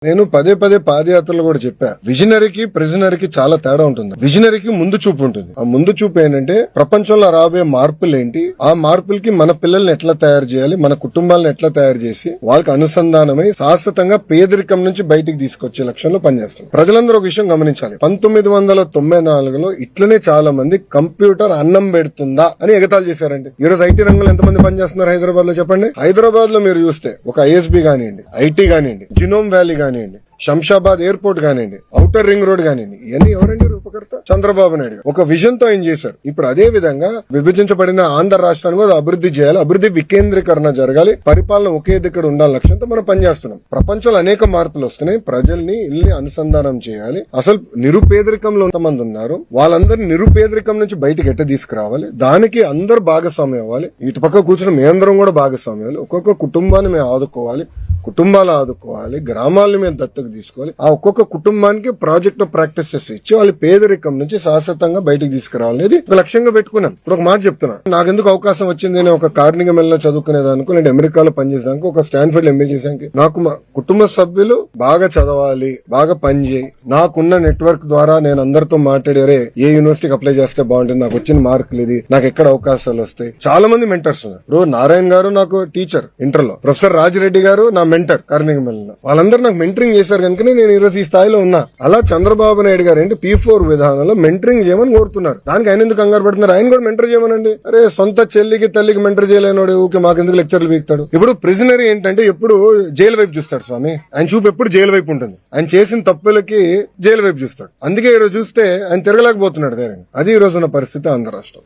నేను పదే పదే పాదయాత్రలు కూడా చెప్పా, విజనరీకి ప్రిజనరీకి చాలా తేడా ఉంటుంది. విజనరీకి ముందు చూపు ఉంటుంది. ఆ ముందు చూపు ఏంటంటే ప్రపంచంలో రాబోయే మార్పులు ఏంటి, ఆ మార్పులకి మన పిల్లల్ని ఎట్లా తయారు చేయాలి, మన కుటుంబాలను ఎట్లా తయారు చేసి వాళ్ళకి అనుసంధానమై శాశ్వతంగా పేదరికం నుంచి బయటికి తీసుకొచ్చే లక్ష్యంలో పనిచేస్తుంది. ప్రజలందరూ ఒక విషయం గమనించాలి, 1994లో ఇట్లనే చాలా మంది కంప్యూటర్ అన్నం పెడుతుందా అని ఎగతాళి చేశారండి. ఈ రోజు ఐటీ రంగంలో ఎంతమంది పనిచేస్తున్నారు హైదరాబాద్ లో చెప్పండి. హైదరాబాద్ లో మీరు చూస్తే ఒక ఐఎస్బీ కానివ్వండి, ఐటీ కానివ్వండి, జినోమ్ వ్యాలీ కానివ్వండి, శంషాబాద్ ఎయిర్పోర్ట్ కానివ్వండి, ఔటర్ రింగ్ రోడ్ కానివ్వండి, ఇవన్నీ ఎవరండి రూపకర్త? చంద్రబాబు నాయుడు ఒక విజన్ తో ఆయన చేశారు. ఇప్పుడు అదే విధంగా విభజించబడిన ఆంధ్ర రాష్ట్రాన్ని కూడా అభివృద్ధి చేయాలి, అభివృద్ధి వికేంద్రీకరణ జరగాలి, పరిపాలన ఒకే దగ్గర ఉండాలి లక్ష్యంతో మనం పనిచేస్తున్నాం. ప్రపంచంలో అనేక మార్పులు వస్తున్నాయి, ప్రజల్ని ఇల్లు అనుసంధానం చేయాలి. అసలు నిరుపేదరికంలో ఎంతమంది ఉన్నారు, వాళ్ళందరినీ నిరుపేదరికం నుంచి బయటకు ఎట్ట తీసుకురావాలి, దానికి అందరు భాగస్వామ్యం అవ్వాలి. ఇటు పక్క కూర్చుని మేమందరం కూడా భాగస్వామ్యాలు, ఒక్కొక్క కుటుంబాన్ని మేము ఆదుకోవాలి, కుటుంబాలు ఆదుకోవాలి, గ్రామాలను మేము దత్తకు తీసుకోవాలి. ఆ ఒక్కొక్క కుటుంబానికి ప్రాజెక్ట్ ప్రాక్టీసెస్ ఇచ్చి వాళ్ళు పేదరికం నుంచి శాశ్వతంగా బయటకు తీసుకురావాలనేది ఒక లక్ష్యంగా పెట్టుకున్నాం. ఇప్పుడు ఒక మాట చెప్తున్నా, నాకెందుకు అవకాశం వచ్చింది, నేను ఒక కార్నింగ్ మెల్లో చదువుకునేదానికి, నేను అమెరికాలో పనిచేసేదానికి, ఒక స్టాన్ఫర్డ్ ఎంబీ చేసానికి, నాకు మా కుటుంబ సభ్యులు బాగా చదవాలి, బాగా పనిచేయి, నాకున్న నెట్వర్క్ ద్వారా నేను అందరితో మాట్లాడారే ఏ యూనివర్సిటీకి అప్లై చేస్తే బాగుంటుంది, నాకు వచ్చిన మార్కులు ఇది, నాకు ఎక్కడ అవకాశాలు వస్తాయి. చాలా మంది మెంటర్స్ ఉన్నారు. ఇప్పుడు నారాయణ గారు నాకు టీచర్ ఇంటర్ లో, ప్రొఫెసర్ రాజిరెడ్డి గారు నా మెంటర్ కార్నింగ్ మెల్లో, వాళ్ళందరూ నాకు మెంటరింగ్ చేశారు కనుకనే నేను ఈ రోజు ఈ స్థాయిలో ఉన్నా. అలా చంద్రబాబు నాయుడు గారు ఏంటి P4 విధానంలో మెంటరింగ్ చేయమని కోరుతున్నారు. దానికి ఆయన ఎందుకు కంగారు పడుతున్నారు? ఆయన కూడా మెంటర్ చేయమనండి. అరే సొంత చెల్లికి తల్లికి మెంటర్ చేయలేనోడు ఊకే మాకెందుకు లెక్చర్లు వీక్తాడు? ఇప్పుడు ప్రిజనరీ ఏంటంటే ఎప్పుడు జైలు వైపు చూస్తాడు స్వామి, ఆయన చూపు ఎప్పుడు జైలు వైపు ఉంటుంది. ఆయన చేసిన తప్పులకి జైలు వైపు చూస్తాడు. అందుకే ఈ రోజు చూస్తే ఆయన తిరగలేకపోతున్నాడు ధైర్యంగా. అది ఈ రోజు ఉన్న పరిస్థితి ఆంధ్ర రాష్ట్రం.